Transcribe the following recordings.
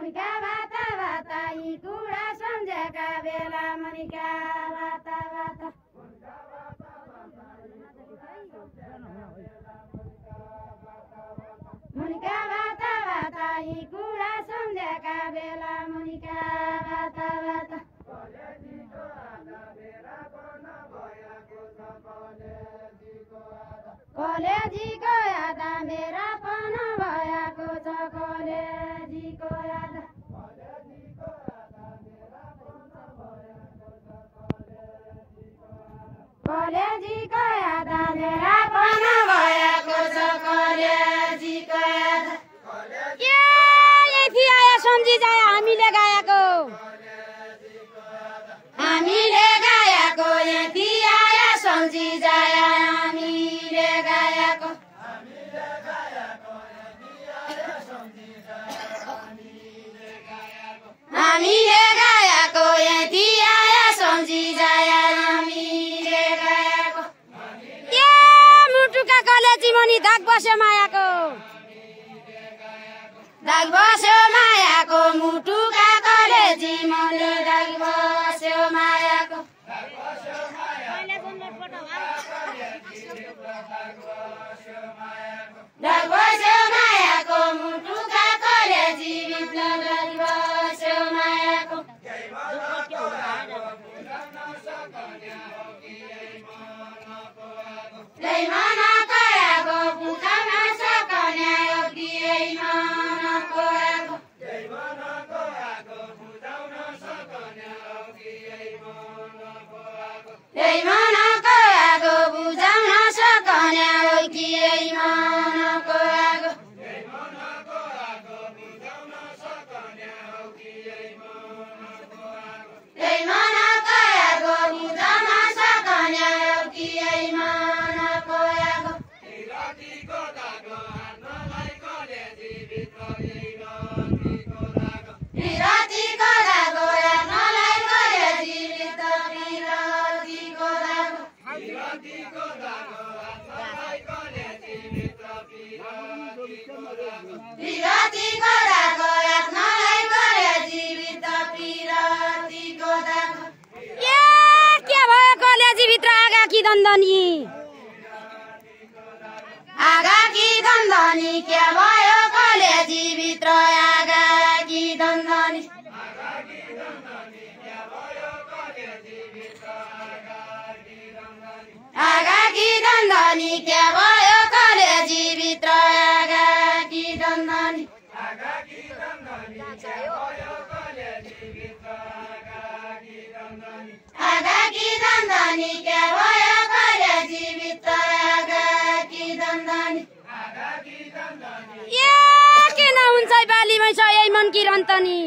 मुनिका बाता बाता यी कुरा सम्झेका बेला मुनिका बाता बाता मुनिका बाता बाता यी कुरा सम्झेका बेला मुनिका बाता बाता कलेजीको याद मेरा पन भएको छ कलेजीको याद कलेजीको याद मेरा पन भएको छ कलेजीको याद यही आयो सम्झी जाए हामीले गाएको यति आयो सम्झी जाए हामीले गाएको यति आयो सम्झी जाए हामीले गाएको मुटुका कलेजी मनी दाग बस्यो मायाको मुटुका कलेजी मनी दाग बस्यो मायाको दाग बस्यो मायाको मुटुका कलेजी भित्र दाग बस्यो मायाको लै मनको आगो बुझाउन सक्ने हो कि यही मनको आगो लै मनको आगो बुझाउन सक्ने हो कि यही मनको आगो लै मनको आगो बुझाउन सक्ने हो कि यही मनको आगो विरतीको दागो राख्नलाई कलेजी भित्र विरतीको दागो विरतीको दागो राख्नलाई कलेजी भित्र विरतीको दागो के भयो कलेजी भित्र आगा कि दन्दनी के भयो कलेजी भित्र आगा कि दन्दनी के भयो कलेजी भित्र आगा कि दन्दनी के भयो कलेजी भित्र आगा कि दन्दनी के नहुन्छ बाली भैँस यही मन किरन्तनी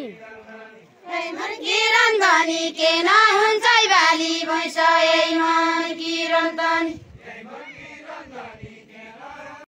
के नहुन्छ बाली भैँस यही मन किरन्तनी